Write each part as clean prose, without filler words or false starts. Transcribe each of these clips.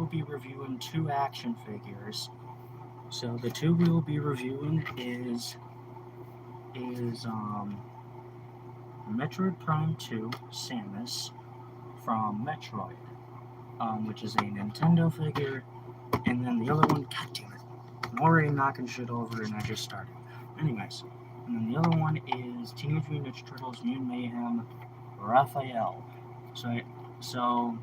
will be reviewing 2 action figures. So the 2 we will be reviewing is Metroid Prime 2 Samus from Metroid, which is a Nintendo figure, and then the other one, god damn it, I'm already knocking shit over and I just started. Anyways, and then the other one is Teenage Mutant Ninja Turtles Mutant Mayhem Raphael. So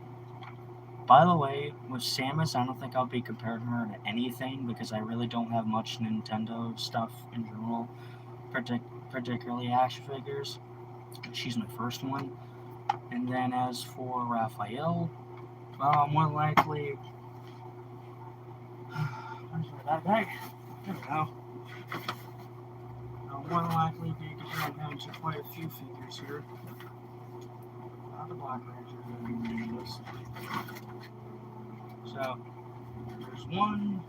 by the way, with Samus, I don't think I'll be comparing her to anything because I really don't have much Nintendo stuff in general, particularly action figures. She's my first one. And then as for Raphael, well, more than likely... Where's my bag? There we go. I'll more than likely be comparing him to quite a few figures here. Not the Black Ranger, this. So, there's 1.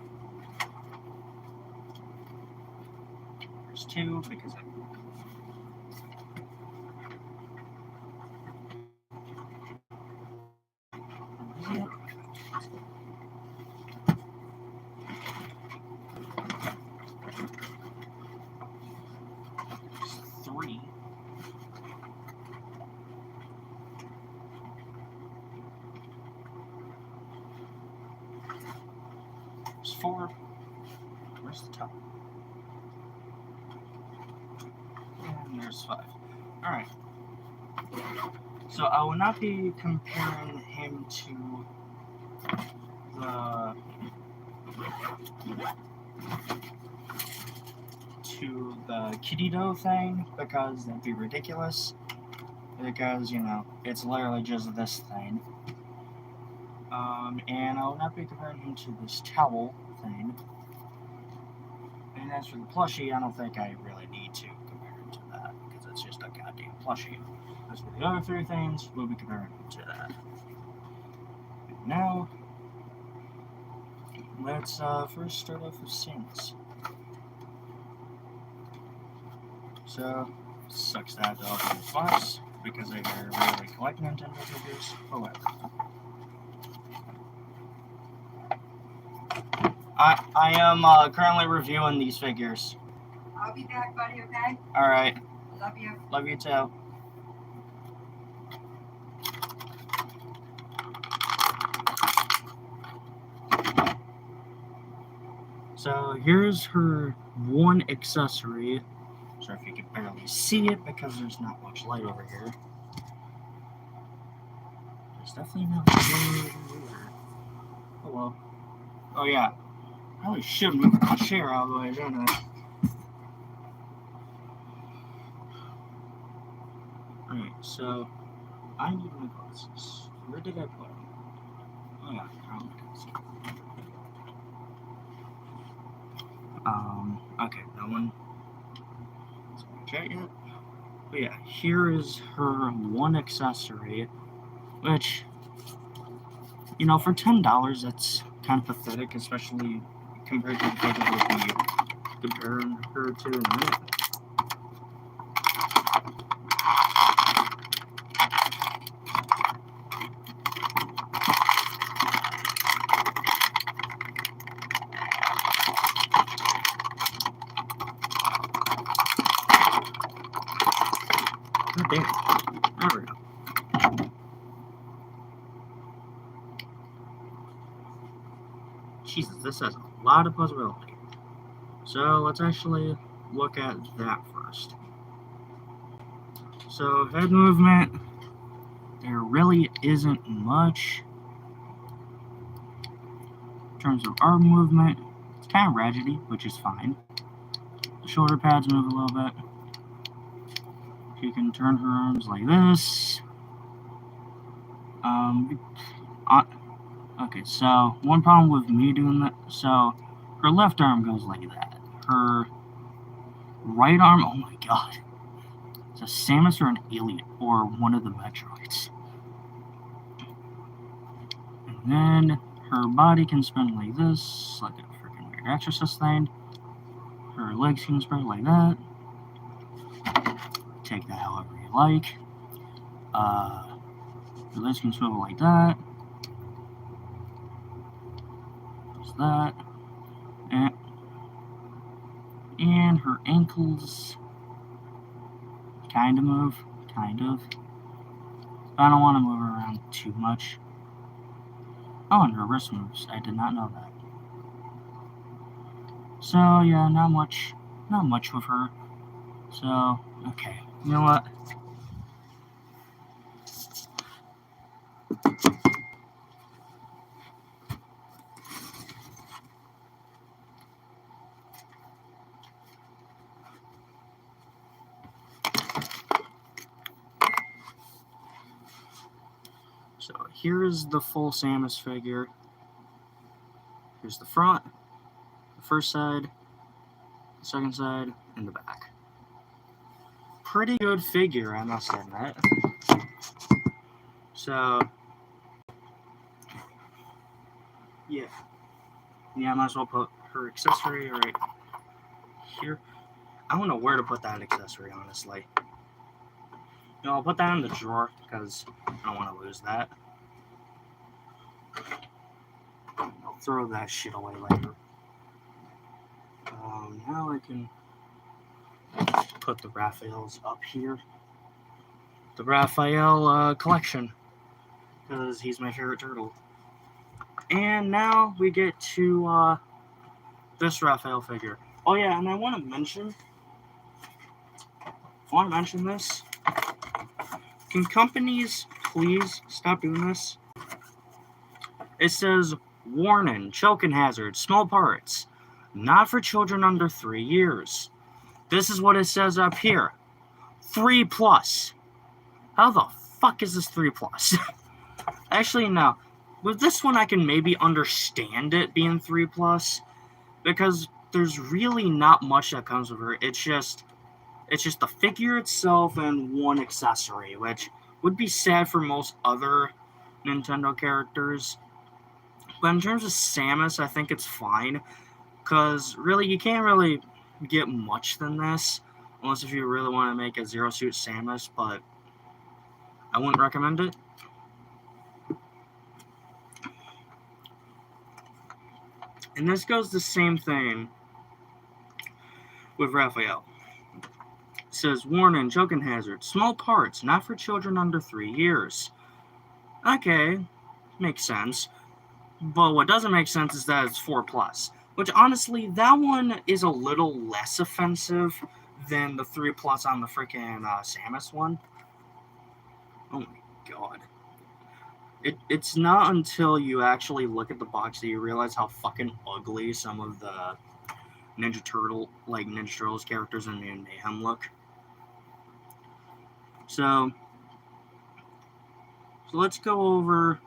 There's 2, because I... There's 3. There's 4. Where's the top? And there's 5. Alright. So I will not be comparing him to the Kitty Dough thing because that'd be ridiculous. Because, you know, it's literally just this thing. And I will not be comparing him to this towel thing. And as for the plushie, I don't think I really need to compare him to that because it's just a goddamn plushie. As for the other 3 things, we'll be comparing him to that. And now, let's first start off with Samus. So, sucks that to open this box because I rarely collect Nintendo figures. However, I am currently reviewing these figures. I'll be back, buddy, okay? Alright. Love you. Love you too. So here's her one accessory. Sorry if you can barely see it because there's not much light over here. There's definitely not light over here. Oh well. Oh yeah. I probably should move my chair out of the way, don't I? Alright, so I need my glasses. Where did I put them? Oh yeah, okay, that one. Let's check it. But yeah, here is her one accessory, which, you know, for $10, that's kind of pathetic, especially compared to the figure we'll be comparing her to in a minute. There we go. Jesus, this has a lot of possibility. So let's actually look at that first. So head movement, there really isn't much. In terms of arm movement, it's kind of ratchety, which is fine. The shoulder pads move a little bit. She can turn her arms like this. Okay, so one problem with me doing that, so her left arm goes like that. Her right arm, oh my god. It's a Samus or an alien, or one of the Metroids. And then her body can spin like this, like a freaking weird exorcist thing. Her legs can spread like that. Take that however you like. Your legs can swivel like that. There's that. And her ankles kind of move. Kind of. I don't want to move her around too much. Oh, and her wrist moves. I did not know that. So, yeah, not much with her. So, okay. You know what? So, here's the full Samus figure. Here's the front, the first side, the second side, and the back. Pretty good figure, I must admit. So, yeah. Yeah, I might as well put her accessory right here. I don't know where to put that accessory, honestly. You know, I'll put that in the drawer, because I don't want to lose that. I'll throw that shit away later. Now I can put the Raphaels up here. The Raphael collection, because he's my favorite turtle. And now we get to this Raphael figure. Oh yeah, and I want to mention this. Can companies please stop doing this? It says, warning, choking hazard, small parts, not for children under 3 years. This is what it says up here. 3+. How the fuck is this 3+? Actually, no. With this one, I can maybe understand it being 3+, because there's really not much that comes with her. It's just the figure itself and one accessory, which would be sad for most other Nintendo characters. But in terms of Samus, I think it's fine, because really, you can't really get much than this, unless if you really want to make a Zero Suit Samus, but I wouldn't recommend it. And this goes the same thing with Raphael. It says, warning, choking hazard, small parts, not for children under 3 years. Okay, makes sense. But what doesn't make sense is that it's 4+. Which, honestly, that one is a little less offensive than the 3+ on the freaking Samus one. Oh my god. It's not until you actually look at the box that you realize how fucking ugly some of the Ninja Turtles characters in Mayhem look. So let's go over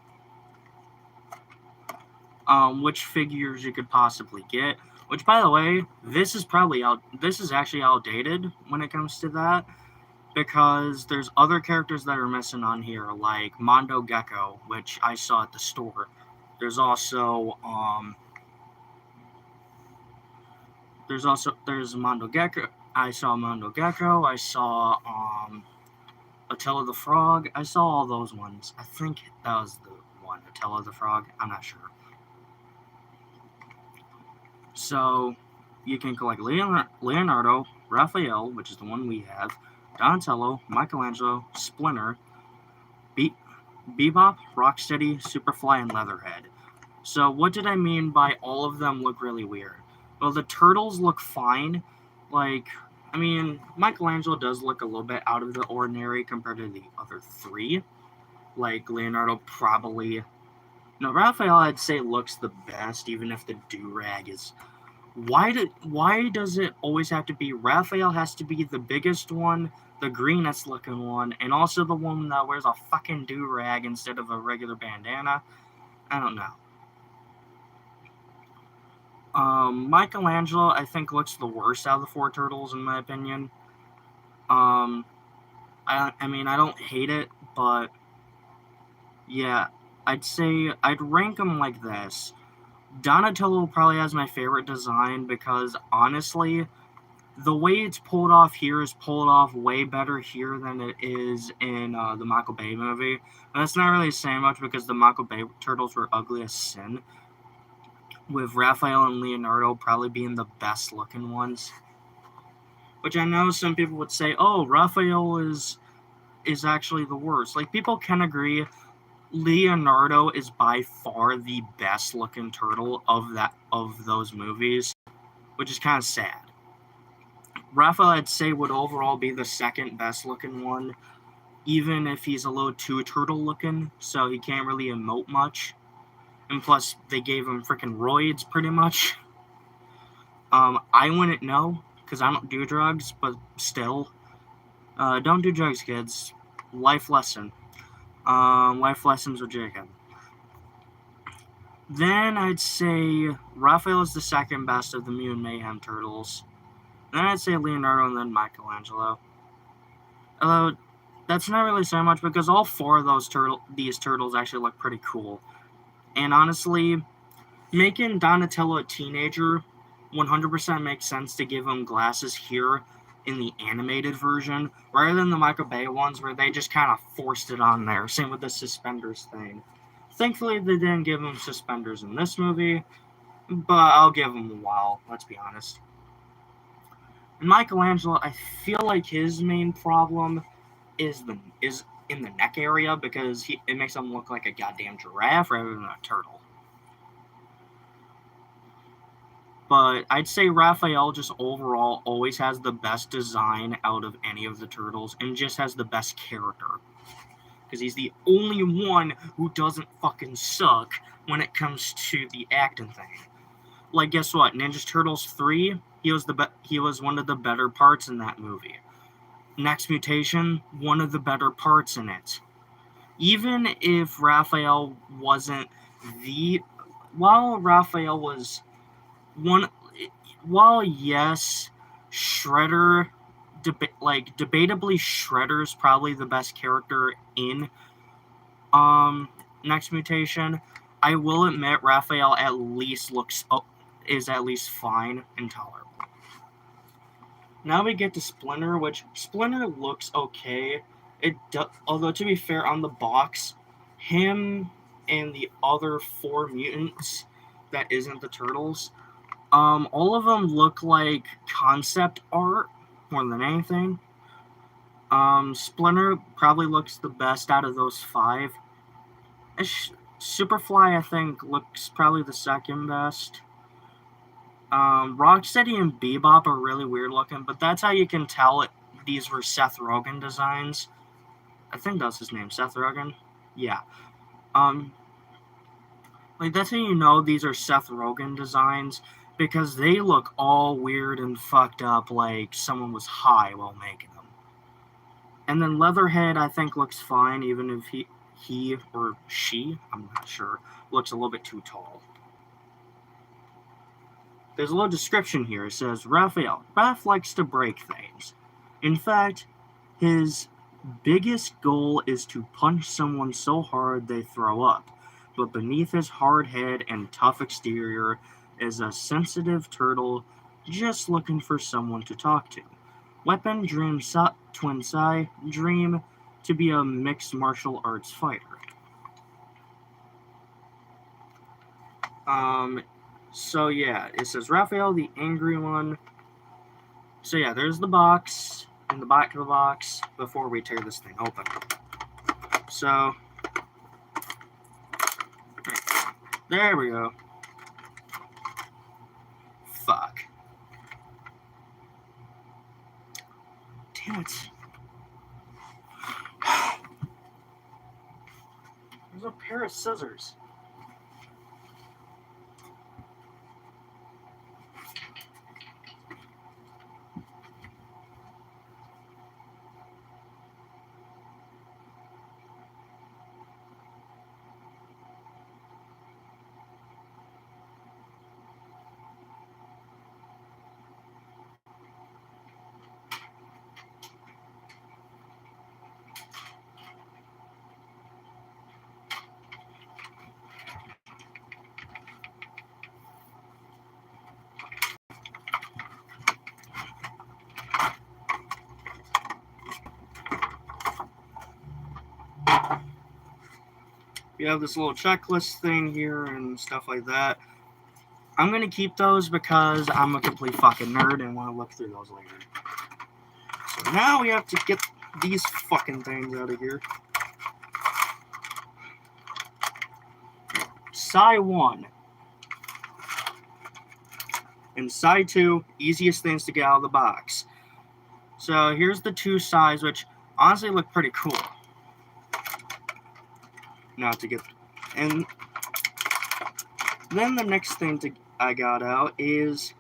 which figures you could possibly get. Which, by the way, this is actually outdated when it comes to that, because there's other characters that are missing on here, like Mondo Gecko, which I saw at the store. There's also there's Mondo Gecko. I saw Mondo Gecko. I saw Attila the Frog. I saw all those ones. I think that was the one, Attila the Frog. I'm not sure. So you can collect Leonardo, Raphael, which is the one we have, Donatello, Michelangelo, Splinter, Bebop, Rocksteady, Superfly, and Leatherhead. So what did I mean by all of them look really weird? Well, the turtles look fine. Michelangelo does look a little bit out of the ordinary compared to the other three. Like, Leonardo probably... No, Raphael, I'd say, looks the best, even if the do-rag is... Why does it always have to be... Raphael has to be the biggest one, the greenest looking one, and also the one that wears a fucking do-rag instead of a regular bandana? I don't know. Michelangelo, I think, looks the worst out of the four turtles, in my opinion. I don't hate it, but yeah, I'd rank them like this. Donatello probably has my favorite design because, honestly, the way it's pulled off here is pulled off way better here than it is in the Michael Bay movie. And that's not really saying much because the Michael Bay turtles were ugly as sin. with Raphael and Leonardo probably being the best looking ones. Which I know some people would say, oh, Raphael is actually the worst. Like, people can agree Leonardo is by far the best looking turtle of those movies, which is kind of sad. Raphael, I'd say, would overall be the second best looking one, even if he's a little too turtle looking, so he can't really emote much. And plus, they gave him freaking roids pretty much. I wouldn't know, because I don't do drugs, but still. Don't do drugs, kids. Life lesson. Life lessons with Jacob. Then I'd say Raphael is the second best of the Mutant Mayhem turtles. Then I'd say Leonardo and then Michelangelo. Although, that's not really so much because all four of these turtles actually look pretty cool. And honestly, making Donatello a teenager 100% makes sense to give him glasses here in the animated version, rather than the Michael Bay ones where they just kind of forced it on there. Same with the suspenders thing. Thankfully, they didn't give him suspenders in this movie, but I'll give him a while, let's be honest. And Michelangelo, I feel like his main problem is in the neck area because it makes him look like a goddamn giraffe rather than a turtle. But I'd say Raphael just overall always has the best design out of any of the turtles and just has the best character. Because he's the only one who doesn't fucking suck when it comes to the acting thing. Like, guess what? Ninja Turtles 3, he was one of the better parts in that movie. Next Mutation, one of the better parts in it. Even if Raphael wasn't while Raphael was while yes, Shredder, debatably Shredder's probably the best character in Next Mutation, I will admit Raphael at least is at least fine and tolerable. Now we get to Splinter, which Splinter looks okay. Although to be fair, on the box, him and the other 4 mutants that isn't the Turtles, all of them look like concept art more than anything. Splinter probably looks the best out of those 5. Superfly, I think, looks probably the second best. Rocksteady and Bebop are really weird looking, but that's how you can tell these were Seth Rogen designs. I think that's his name, Seth Rogen. Yeah. That's how you know these are Seth Rogen designs, because they look all weird and fucked up like someone was high while making them. And then Leatherhead, I think, looks fine, even if he or she, I'm not sure, looks a little bit too tall. There's a little description here. It says, Raphael, Raph likes to break things. In fact, his biggest goal is to punch someone so hard they throw up. But beneath his hard head and tough exterior is a sensitive turtle just looking for someone to talk to. Weapon, dream, twin Sai, dream to be a mixed martial arts fighter. So yeah, it says Raphael, the angry one. So yeah, there's the box, in the back of the box, before we tear this thing open. So, there we go. Fuck. Damn it. There's a pair of scissors. You have this little checklist thing here and stuff like that. I'm going to keep those because I'm a complete fucking nerd and want to look through those later. So now we have to get these fucking things out of here. Psi 1. And Psi 2, easiest things to get out of the box. So here's the two Psis, which honestly look pretty cool. Now to get... And then the next thing I got out is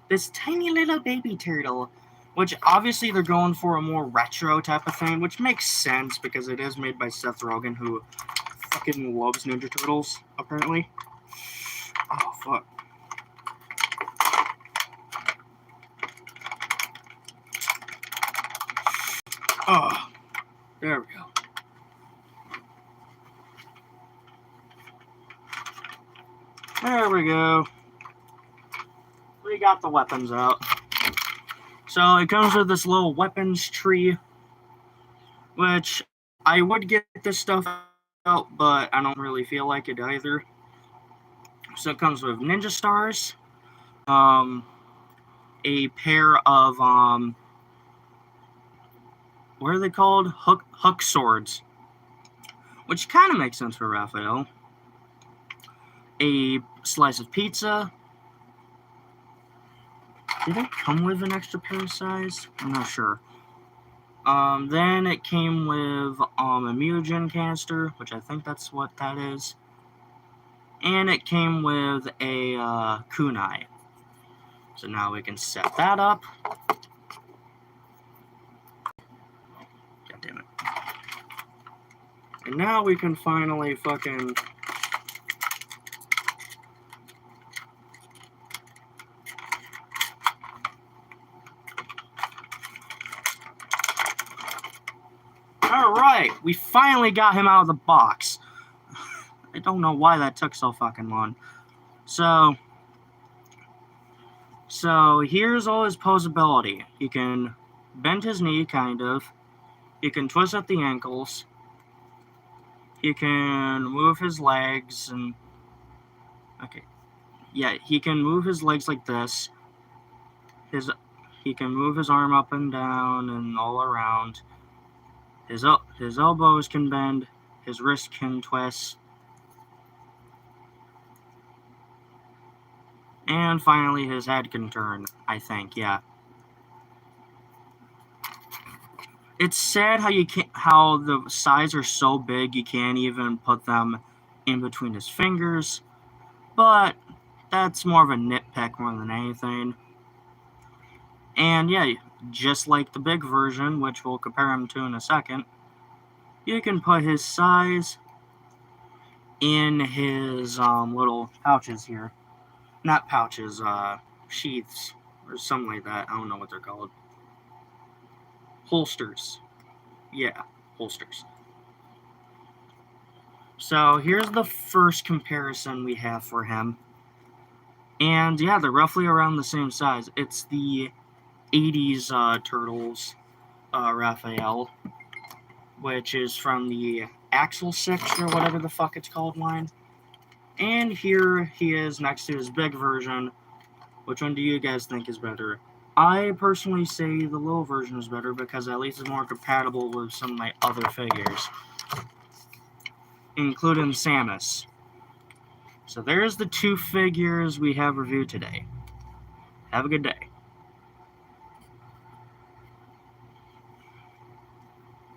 this tiny little baby turtle, which obviously they're going for a more retro type of thing, which makes sense because it is made by Seth Rogen, who fucking loves Ninja Turtles, apparently. Oh, fuck. Oh, there we go. There we go. We got the weapons out. So it comes with this little weapons tree, which I would get this stuff out, but I don't really feel like it either. So it comes with ninja stars, a pair of, what are they called? Hook swords, which kind of makes sense for Raphael. A slice of pizza. Did it come with an extra pair of size? I'm not sure. Then it came with a mutagen canister, which I think that's what that is. And it came with a kunai. So now we can set that up. God damn it. And now we can finally fucking... Alright, we finally got him out of the box. I don't know why that took so fucking long. So here's all his posability. He can bend his knee, kind of. He can twist at the ankles. He can move his legs and... Okay. Yeah, he can move his legs like this. He can move his arm up and down and all around. His elbows can bend. His wrist can twist. And finally, his head can turn, I think, yeah. It's sad how the sides are so big you can't even put them in between his fingers. But that's more of a nitpick more than anything. And yeah, just like the big version, which we'll compare him to in a second, you can put his size in his little pouches here. Not pouches, sheaths, or something like that. I don't know what they're called. Holsters. Yeah, holsters. So here's the first comparison we have for him. And yeah, they're roughly around the same size. It's the 80s Turtles Raphael, which is from the Axel 6 or whatever the fuck it's called line. And here he is next to his big version. Which one do you guys think is better? I personally say the little version is better because at least it's more compatible with some of my other figures, including Samus. So there's the two figures we have reviewed today. Have a good day.